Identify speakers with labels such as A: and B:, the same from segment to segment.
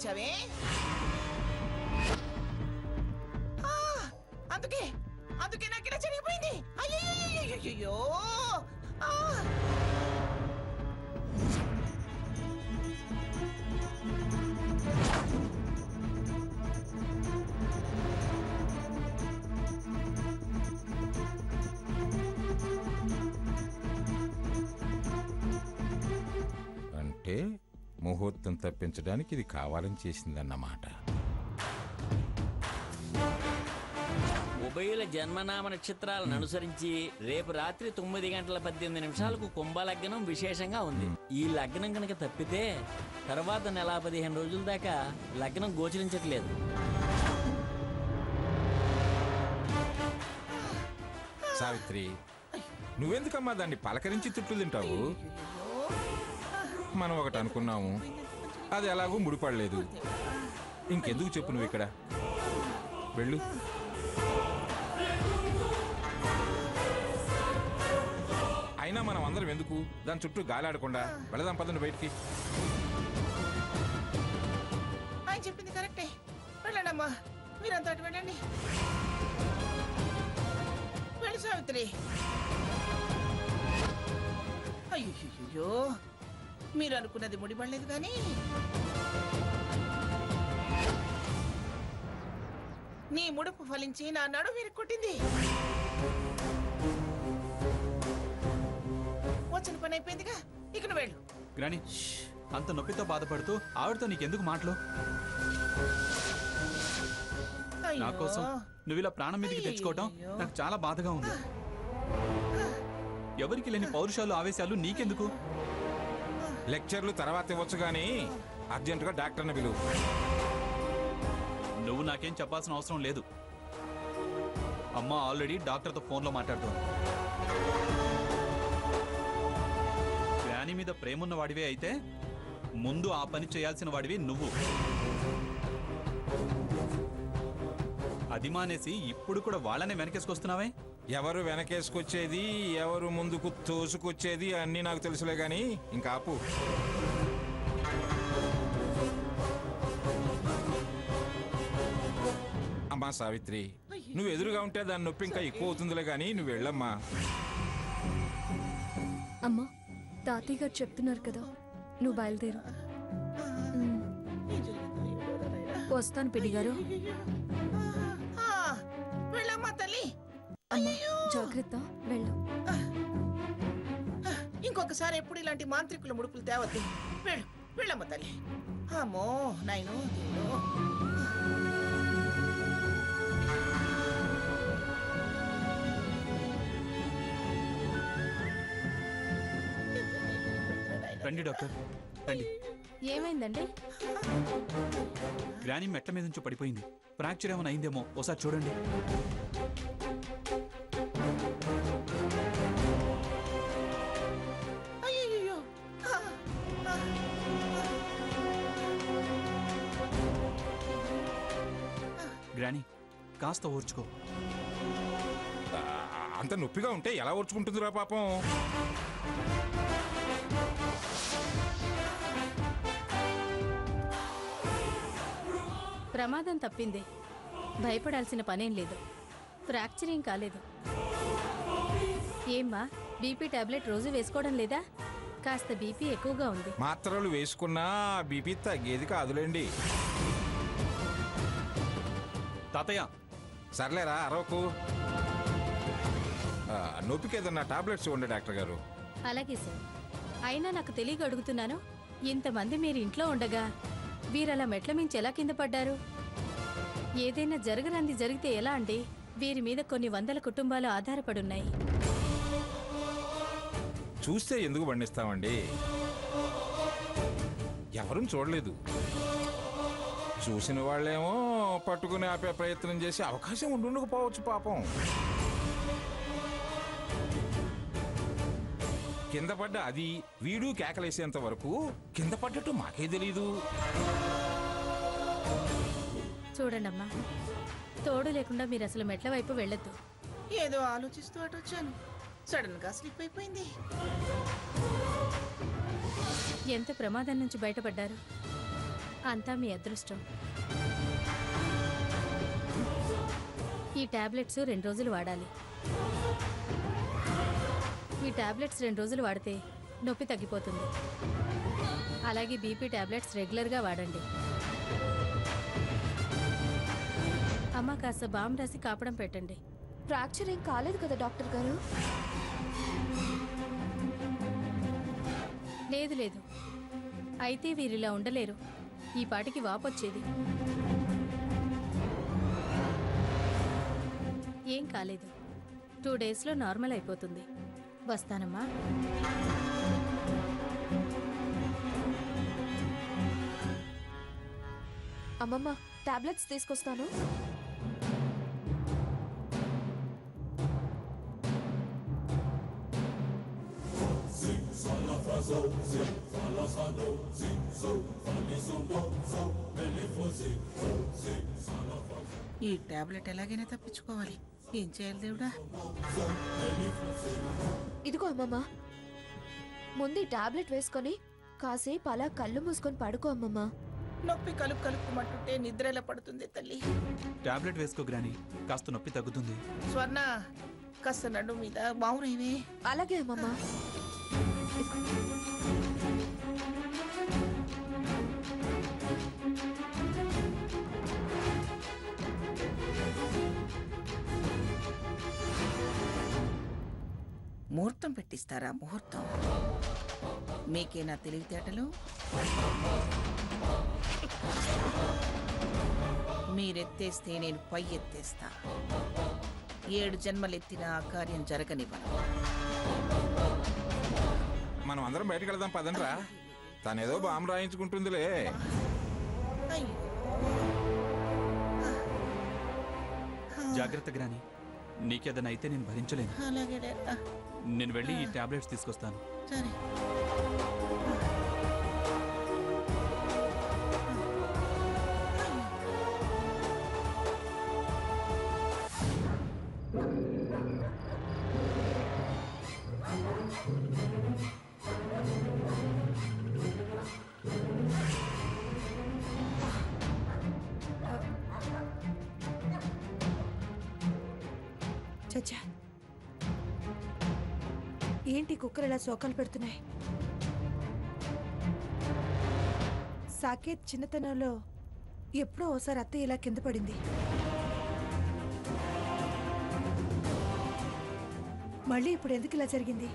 A: వచ్చావే? అందుకే అందుకే నాకు ఇలా జరిగిపోయింది. అయ్యో
B: అంటే ముహూర్తం తప్పించడానికి ఇది కావాలని చేసిందన్నమాట.
C: ఉభయుల జన్మనామ నక్షత్రాలను అనుసరించి రేపు రాత్రి 9:18 కుంభలగ్నం విశేషంగా ఉంది. ఈ లగ్నం కనుక తప్పితే తర్వాత నెల 15 రోజుల దాకా లగ్నం గోచరించట్లేదు.
B: సావిత్రి, నువ్వెందుకమ్మా దాన్ని పలకరించి తుట్లు తింటావు? మనం ఒకటి అనుకున్నాము, అది ఎలాగూ ముడిపడలేదు. ఇంకెందుకు చెప్పు నువ్వు ఇక్కడ వెళ్ళు. అయినా మనం అందరం ఎందుకు దాని చుట్టూ గాలాడకుండా వెళదాం పదండి బయటికి.
A: ఆయన చెప్పింది కరెక్టే. వెళ్ళండి అమ్మా, మీరంతా అటు వెళ్ళండి. వెళ్ళి సావిత్రి. అయ్యో, మీరు అనుకున్నది ముడిపడలేదు కానీ నీ ముడుపు ఫలించి నా నడు మీరు కొట్టింది. వచ్చిన పని అయిపోయిందిగా, ఇక నువ్వు వెళ్ళు.
D: గ్రాని, అంత నొప్పితో బాధపడుతూ ఆవిడతో నీకెందుకు మాటలు? నా కోసం నువ్వు ఇలా ప్రాణం మీదకి తెచ్చుకోవటం నాకు చాలా బాధగా ఉంది. ఎవరికి లేని పౌరుషాలు ఆవేశాలు నీకెందుకు?
B: లెక్చర్లు తర్వాత ఇవ్వచ్చు కానీ అర్జెంటుగా డాక్టర్ని పిలువు.
D: నువ్వు నాకేం చెప్పాల్సిన అవసరం లేదు. అమ్మ ఆల్రెడీ డాక్టర్తో ఫోన్లో మాట్లాడుతోంది. గ్రాని మీద ప్రేమున్న వాడివే అయితే ముందు ఆ పని చేయాల్సిన వాడివి నువ్వు. అది మానేసి ఇప్పుడు కూడా వాళ్ళనే వెనకేసుకొస్తున్నావే.
B: ఎవరు వెనకేసుకొచ్చేది, ఎవరు ముందుకు తోసుకొచ్చేది అన్నీ నాకు తెలుసులే గాని ఇంకా ఆపు. అమ్మా సావిత్రి, నువ్వు ఎదురుగా ఉంటే దాని నొప్పి ఇంకా ఎక్కువ అవుతుందిలే గాని నువ్వు వెళ్ళమ్మా.
E: అమ్మా, తాతయ్య గారు చెప్తున్నారు కదా, నువ్వు బయలుదేరు. వస్తాను పిడి గారు.
A: వెళ్ళమ్మా తల్లి.
E: జాగ్రత్త, వెళ్ళు.
A: ఇంకొకసారి ఎప్పుడు ఇలాంటి మాంత్రికుల ముడుపులు తేవద్దు. వెళ్ళు, వెళ్ళమ్మా తల్లి. అమ్మో నాయను.
D: రండి డాక్టర్, రండి.
E: ఏమైందండి?
D: గ్రాని మెట్ల మీద నుంచి పడిపోయింది. ఫ్రాక్చర్ ఏమైనా అయిందేమో, ఒకసారి చూడండి.
A: అయ్యో,
D: గ్రాని కాస్త ఓర్చుకో.
B: అంత నొప్పిగా ఉంటే ఎలా ఓర్చుకుంటుందిరా పాపం.
F: ప్రమాదం తప్పింది, భయపడాల్సిన పనేం లేదు. ఫ్రాక్చర్ ఏం కాలేదు. ఏమ్మా, బీపీ టాబ్లెట్ రోజు వేసుకోవడం లేదా? కాస్త బీపీ ఎక్కువగా ఉంది.
B: మాత్రలు వేసుకున్నా బీపీ తగ్గేది కాదులేండి.
D: తాతయ్య,
B: సర్లేరా అరవకు. నొప్పికి ఏదన్నా టాబ్లెట్స్ ఇవ్వండి డాక్టర్ గారు.
F: అలాగే సార్. అయినా నాకు తెలియక అడుగుతున్నాను, ఇంతమంది మీరు ఇంట్లో ఉండగా వీరలా మెట్ల మించి ఎలా కింద పడ్డారు? ఏదైనా జరగనంది జరిగితే ఎలా అండి? వీరి మీద కొన్ని వందల కుటుంబాలు ఆధారపడున్నాయి.
B: చూస్తే ఎందుకు బండిస్తామండి? ఎవరూ చూడలేదు. చూసిన వాళ్ళేమో పట్టుకుని ఆపే ప్రయత్నం చేసి అవకాశం ఉండకపోవచ్చు పాపం. కింద పడ్డ అది వీడు కేకలేసేంత వరకు కింద పడ్డట్టు మాకే తెలీదు.
F: చూడండమ్మా, తోడు లేకుండా మీరు అసలు మెట్ల వైపు వెళ్ళొద్దు.
A: ఏదో ఆలోచిస్తూ అటు వచ్చాను, సడన్ గా స్లిప్ అయిపోయింది.
F: ఎంత ప్రమాదం నుంచి బయటపడ్డారు? అంతా మీ అదృష్టం. ఈ టాబ్లెట్స్ 2 రోజులు వాడాలి. ఈ టాబ్లెట్స్ 2 రోజులు వాడితే నొప్పి తగ్గిపోతుంది. అలాగే బీపీ టాబ్లెట్స్ రెగ్యులర్గా వాడండి. అమ్మ కాస్త బామ్ రాసి కాపడం పెట్టండి.
E: ఫ్రాక్చర్ ఏం కాలేదు కదా డాక్టర్ గారు?
F: లేదు లేదు, అయితే వీరిలా ఉండలేరు. ఈ పాటికి వాపొచ్చేది. ఏం కాలేదు, 2 డేస్లో నార్మల్ అయిపోతుంది. వస్తానమ్మా.
E: అమ్మమ్మ టాబ్లెట్స్ తీసుకొస్తాను.
A: ఈ టాబ్లెట్ ఎలాగైనా తప్పించుకోవాలి. ఏం చేయాలి దేవుడా?
E: ఇదిగో అమ్మమ్మ, ముందు ఈ టాబ్లెట్ వేసుకొని కాసేపు అలా కళ్ళు మూసుకొని పడుకో అమ్మమ్మ.
A: నొప్పి కలుపుమంటుంటే నిద్ర ఎలా పడుతుంది తల్లి?
D: టాబ్లెట్ వేసుకో గ్రాని, కాస్త నొప్పి తగ్గుతుంది.
A: స్వర్ణ, కాస్త నడు మీద బావురేవే.
E: అలాగే అమ్మమ్మ.
A: ముహూర్తం పెట్టిస్తారా? ముహూర్తం మీకేనా తెలివితేటలు? మీరెత్తేస్తే నేను పై ఎత్తేస్తా. 7 జన్మలెత్తిన ఆ కార్యం జరగనివ్వను.
B: మనం అందరం బయటకు వెళ్దాం పదండ్రా. తనేదో బాంబు రాయించుకుంటుందిలే.
A: అయ్యో,
D: జాగ్రత్త గ్రాని, నీకేదైనా అయితే నేను భరించలేను.
A: అలాగే
D: నేను వెళ్ళి ఈ టాబ్లెట్స్ తీసుకొస్తాను.
A: సరే.
G: చచ్చా, ఏంటి కుక్కలు ఇలా శోకాలు పెడుతున్నాయి? సాకేత్ చిన్నతనంలో ఎప్పుడో ఓసారి అత్తయ్య ఇలా కింద పడింది. మళ్ళీ ఇప్పుడు ఎందుకు ఇలా జరిగింది?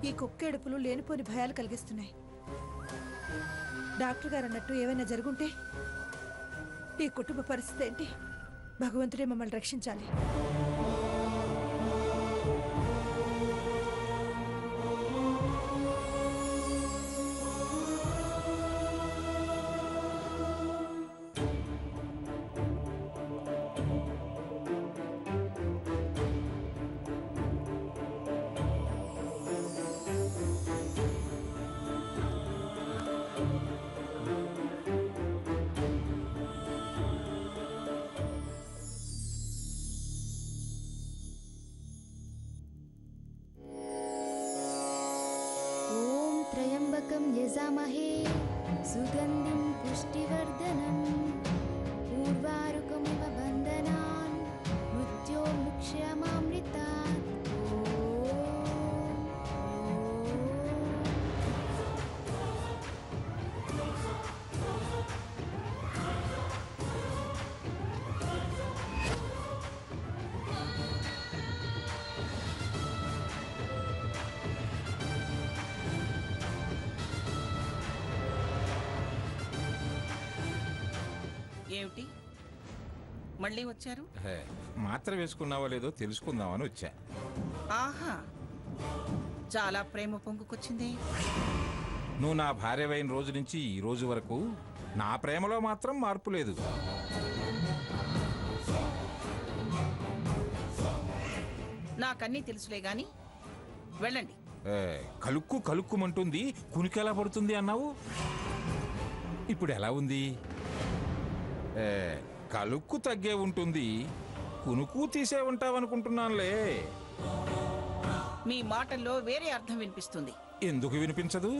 G: ఈ కుక్కేడుపులు లేనిపోని భయాలు కలిగిస్తున్నాయి. డాక్టర్ గారు అన్నట్టు ఏమైనా జరుగుంటే ఈ కుటుంబ పరిస్థితి ఏంటి? భగవంతుడే మమ్మల్ని రక్షించాలి.
H: त्र्यम्बकं यजामहे सुगन्धिं पुष्टिवर्धनम् उर्वारुकमिव बन्धनान् मृत्योर्मुक्ष्यमामृतात्।
A: ఏమిటి మళ్ళీ వచ్చారు?
B: మాత్ర వేసుకున్నావో లేదో తెలుసుకుందామని వచ్చా.
A: ఆహా, చాలా ప్రేమ పొంగుకొచ్చింది.
B: నువ్వు నా భార్యవైన రోజు నుంచి ఈ రోజు వరకు నా ప్రేమలో మాత్రం మార్పు లేదు.
A: నాకన్నీ తెలుసులే గాని వెళ్ళండి.
B: కలుక్కు కలుక్కుమంటుంది, కునికెలా పడుతుంది అన్నావు. ఇప్పుడు ఎలా ఉంది? ఏ, కలుక్కు తగ్గే ఉంటుంది, కునుకు తీసే ఉంటావనుకుంటున్నానులే.
A: మీ మాటల్లో వేరే అర్థం వినిపిస్తుంది.
B: ఎందుకు వినిపించదు?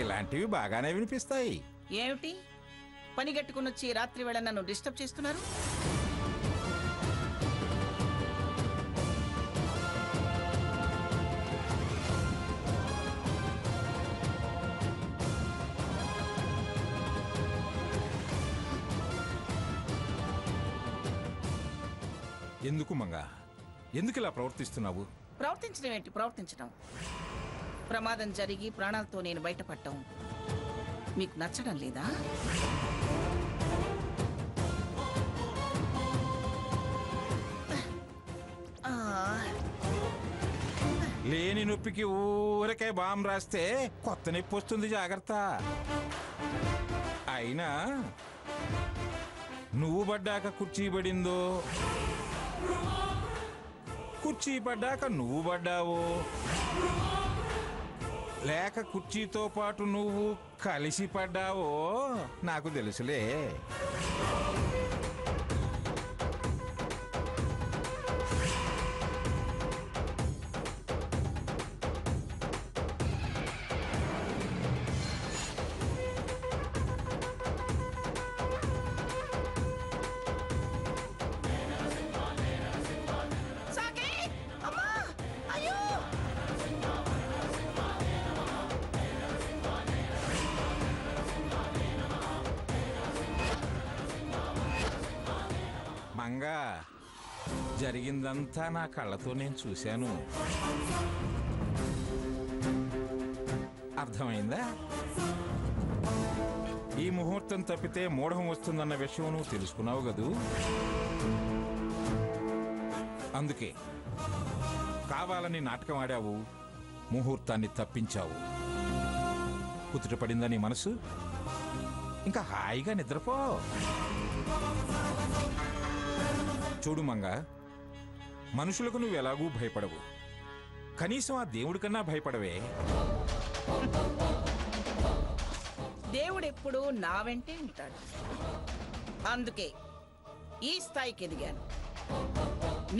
B: ఇలాంటివి బాగానే వినిపిస్తాయి.
A: ఏమిటి పని గట్టుకునొచ్చి రాత్రి వేళ నన్ను డిస్టర్బ్ చేస్తున్నారు?
B: ఎందుకు మంగా, ఎందుకు ఇలా ప్రవర్తిస్తున్నావు?
A: ప్రవర్తించడం ఏంటి ప్రవర్తించడం? ప్రమాదం జరిగి ప్రాణాలతో నేను బయటపడటం మీకు నచ్చడం లేదా?
B: లేని నొప్పికి ఊరకే బాంబు రాస్తే కొత్త నొప్పి వస్తుంది, జాగ్రత్త. అయినా నువ్వు పడ్డాక కుర్చీ పడిందో, కుర్చీ పడ్డాక నువ్వు పడ్డావో, లేక కుర్చీతో పాటు నువ్వు కలిసి పడ్డావో నాకు తెలుసులే. మంగా, జరిగిందంతా నా కళ్ళతో నేను చూశాను. అర్థమైందా? ఈ ముహూర్తం తప్పితే మూఢం వస్తుందన్న విషయం నువ్వు తెలుసుకున్నావు కదూ. అందుకే కావాలని నాటకం ఆడావు, ముహూర్తాన్ని తప్పించావు. కుదుట పడిందని మనసు, ఇంకా హాయిగా నిద్రపో. చూడు మంగ, మనుషులకు నువ్వు ఎలాగూ భయపడవు, కనీసం ఆ దేవుడి కన్నా భయపడవే.
A: దేవుడెప్పుడు నా వెంటే ఉంటాడు. అందుకే ఈ స్థాయికి ఎదిగాను.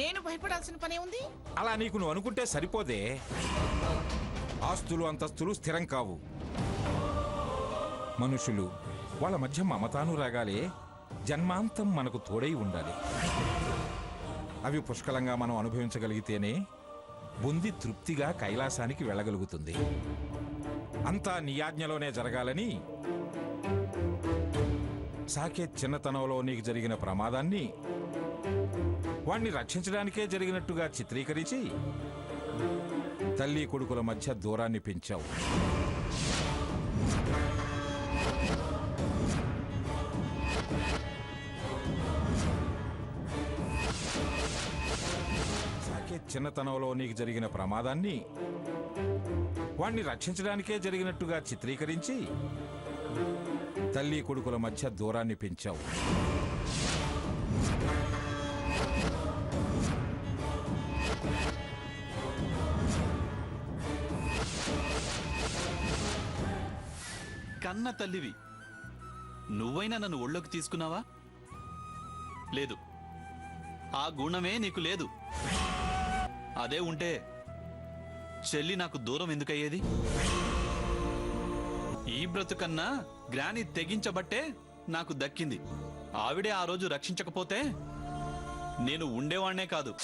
A: నేను భయపడాల్సిన పనే ఉంది?
B: అలా నీకు నువ్వు అనుకుంటే సరిపోదే. ఆస్తులు అంతస్తులు స్థిరం కావు. మనుషులు, వాళ్ళ మధ్య మమతానురాగాలే జన్మాంతం మనకు తోడై ఉండాలి. అవి పుష్కలంగా మనం అనుభవించగలిగితేనే బుంది తృప్తిగా కైలాసానికి వెళ్ళగలుగుతుంది. అంతా నీ ఆజ్ఞలోనే జరగాలని సాకేత్ చిన్నతనంలో నీకు జరిగిన ప్రమాదాన్ని వాణ్ణి రక్షించడానికే జరిగినట్టుగా చిత్రీకరించి తల్లి కొడుకుల మధ్య దూరాన్ని పెంచావు. చిన్నతనంలో నీకు జరిగిన ప్రమాదాన్ని వాణ్ణి రక్షించడానికే జరిగినట్టుగా చిత్రీకరించి తల్లి కొడుకుల మధ్య దూరాన్ని పెంచావు.
D: కన్న తల్లివి నువ్వైనా నన్ను ఒళ్ళోకి తీసుకున్నావా? లేదు, ఆ గుణమే నీకు లేదు. అదే ఉంటే చెల్లి నాకు దూరం ఎందుకయ్యేది? ఈ బ్రతుకన్నా గ్రాని తెగించబట్టే నాకు దక్కింది. ఆవిడే ఆ రోజు రక్షించకపోతే నేను ఉండేవాణ్ణే కాదు.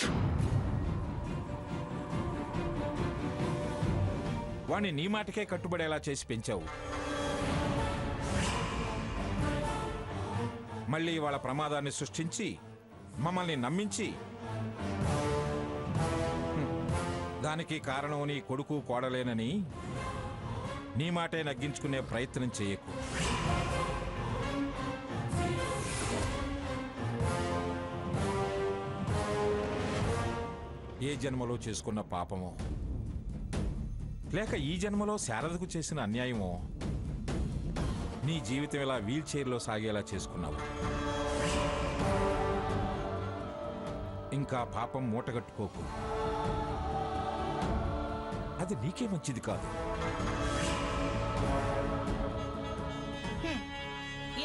B: వాణ్ణి నీ మాటకే కట్టుబడేలా చేసి పెంచావు. మళ్ళీ వాళ్ళ ప్రమాదాన్ని సృష్టించి మమ్మల్ని నమ్మించి దానికి కారణం నీ కొడుకు కోడలేనని నీ మాటే నగ్గించుకునే ప్రయత్నం చేయకు. ఏ జన్మలో చేసుకున్న పాపమో, లేక ఈ జన్మలో శారదకు చేసిన అన్యాయమో నీ జీవితం ఇలా వీల్ చైర్లో సాగేలా చేసుకున్నావు. ఇంకా పాపం మూటగట్టుకోకు. అది నీకే మంచిది కాదు.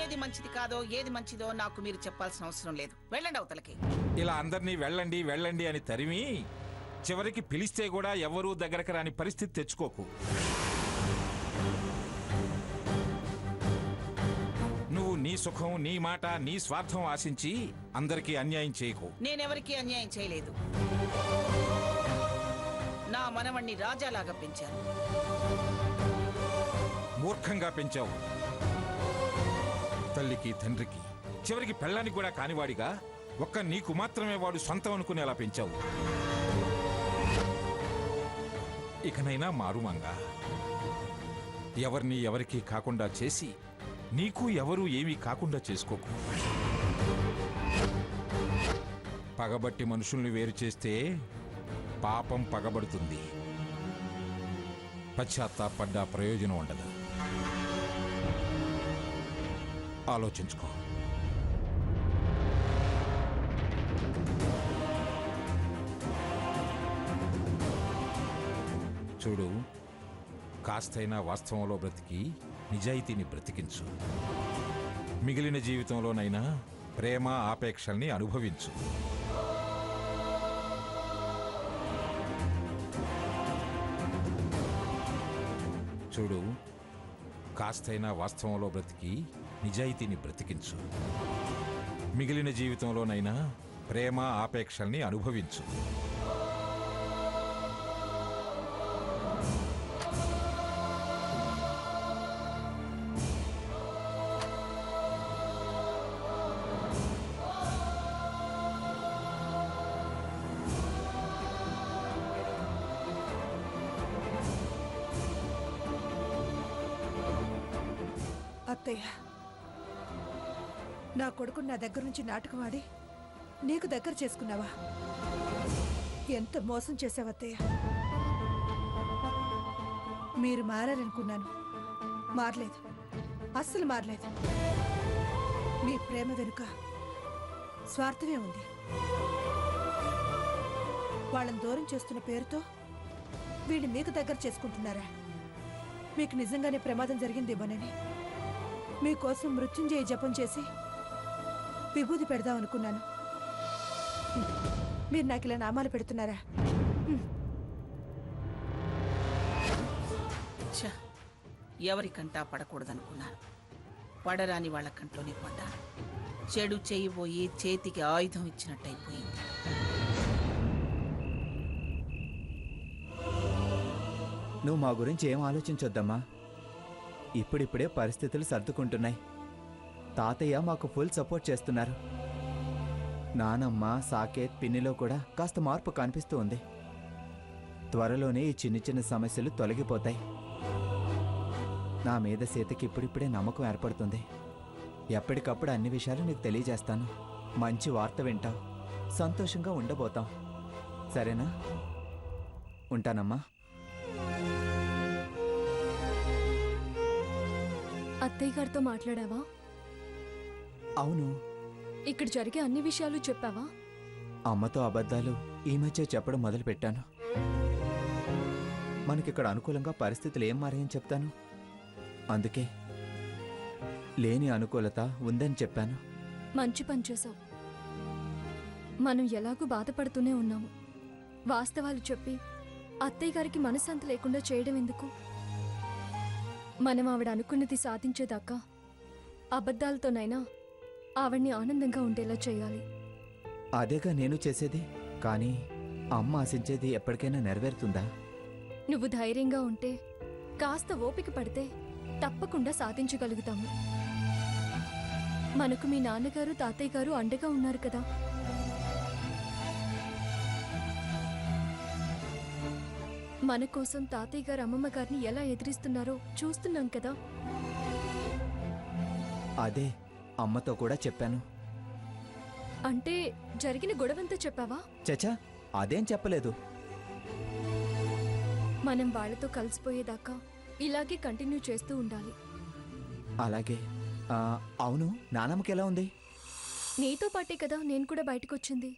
A: ఏది మంచి మంచిది కాదో ఏది మంచిదో నాకు మీరు చెప్పాల్సిన అవసరం లేదు. వెళ్ళండి అవతలకి.
B: ఇలా అందరినీ వెళ్ళండి వెళ్ళండి అని తరిమి చివరికి పిలిస్తే కూడా ఎవరూ దగ్గరకు రాని పరిస్థితి తెచ్చుకోకు. నువ్వు నీ సుఖం, నీ మాట, నీ స్వార్థం ఆశించి అందరికీ అన్యాయం చేయకు.
A: నేనెవరికీ అన్యాయం చేయలేదు. నా మనవణ్ణి రాజాలాగా పెంచాను.
B: మూర్ఖంగా పెంచావు. తల్లికి తండ్రికి చివరికి పెళ్ళానికి కూడా కానివాడిగా ఒక్క నీకు మాత్రమే వాడు సొంతం అనుకునేలా పెంచావు. ఇకనైనా మారుమంగా. ఎవరిని ఎవరికీ కాకుండా చేసి నీకు ఎవరూ ఏమీ కాకుండా చేసుకోకు. పగబట్టి మనుషుల్ని వేరు చేస్తే పాపం పగబడుతుంది. పశ్చాత్తాపడ్డా ప్రయోజనం ఉండదు. ఆలోచించుకో. చూడు, కాస్తైనా వాస్తవంలో బ్రతికి నిజాయితీని బ్రతికించు. మిగిలిన జీవితంలోనైనా ప్రేమ ఆపేక్షల్ని అనుభవించు. చూడు, కాస్తైనా వాస్తవంలో బ్రతికి నిజాయితీని బ్రతికించు. మిగిలిన జీవితంలోనైనా ప్రేమ ఆపేక్షల్ని అనుభవించు.
G: అత్తయ్య, నా కొడుకుని నా దగ్గర నుంచి నాటకం ఆడి నీకు దగ్గర చేసుకున్నావా? ఎంత మోసం చేసావత్తయ్య. మీరు మారాలనుకున్నాను, మారలేదు, అస్సలు మారలేదు. మీ ప్రేమ వెనుక స్వార్థమే ఉంది. వాళ్ళని దూరం చేస్తున్న పేరుతో వీళ్ళు మీకు దగ్గర చేసుకుంటున్నారా? మీకు నిజంగానే ప్రమాదం జరిగిందేమోనని మీకోసం మృత్యుంజయ జపం చేసి విభూతి పెడదామనుకున్నాను. మీరు నాకు ఇలా నామాలు పెడుతున్నారా?
A: ఎవరికంటా పడకూడదనుకున్నాను. పడరాని వాళ్ళ కంట్లోనే పడ్డా. చెడు చేయబోయి చేతికి ఆయుధం ఇచ్చినట్టయిపోయింది.
I: నువ్వు మా గురించి ఏం ఆలోచించొద్దమ్మా. ఇప్పుడిప్పుడే పరిస్థితులు సర్దుకుంటున్నాయి. తాతయ్య మాకు ఫుల్ సపోర్ట్ చేస్తున్నారు. నానమ్మ, సాకేత్, పిన్నిలో కూడా కాస్త మార్పు కనిపిస్తూ ఉంది. త్వరలోనే ఈ చిన్న చిన్న సమస్యలు తొలగిపోతాయి. నా మీద సీతకి ఇప్పుడిప్పుడే నమ్మకం ఏర్పడుతుంది. ఎప్పటికప్పుడు అన్ని విషయాలు నీకు తెలియజేస్తాను. మంచి వార్త వింటావు, సంతోషంగా ఉండబోతాం. సరేనా? ఉంటానమ్మా.
E: అత్తయ్య గారితో మాట్లాడావా?
I: అవును.
E: ఇక్కడ జరిగే అన్ని విషయాలు చెప్పావా?
I: అమ్మతో అబద్ధాలు ఈ మధ్య చెప్పడం మొదలుపెట్టాను. మనకిక్కడ అనుకూలంగా పరిస్థితులు ఏం మారాయని చెప్తాను. అందుకే లేని అనుకూలత ఉందని చెప్పాను.
E: మంచి పని చేశావు. మనం ఎలాగూ బాధపడుతూనే ఉన్నాము. వాస్తవాలు చెప్పి అత్తయ్య గారికి మనశ్శాంతి లేకుండా చేయడం ఎందుకు? మనం ఆవిడ అనుకున్నది సాధించేదాకా అబద్ధాలతోనైనా ఆవిడ్ని ఆనందంగా ఉండేలా చేయాలి.
I: అదేగా నేను చేసేది. కానీ అమ్మ ఆశించేది ఎప్పటికైనా నెరవేరుతుందా?
E: నువ్వు ధైర్యంగా ఉంటే, కాస్త ఓపిక పడితే తప్పకుండా సాధించగలుగుతాము. మనకు మీ నాన్నగారు, తాతయ్య గారు అండగా ఉన్నారు కదా. మన కోసం తాతయ్య గారు అమ్మమ్మ గారిని ఎలా ఎదిరిస్తున్నారో చూస్తున్నాం కదా.
I: అదే అమ్మతో కూడా చెప్పాను.
E: అంటే జరిగిన గొడవంతా చెప్పావా?
I: చచా, అదేం చెప్పలేదు.
E: మనం వాళ్ళతో కలిసిపోయేదాకా ఇలాగే కంటిన్యూ చేస్తూ ఉండాలి.
I: అలాగే. అవును, నానమ్మకి ఎలా ఉంది?
E: నీతో పాటే కదా నేను కూడా బయటకు వచ్చింది.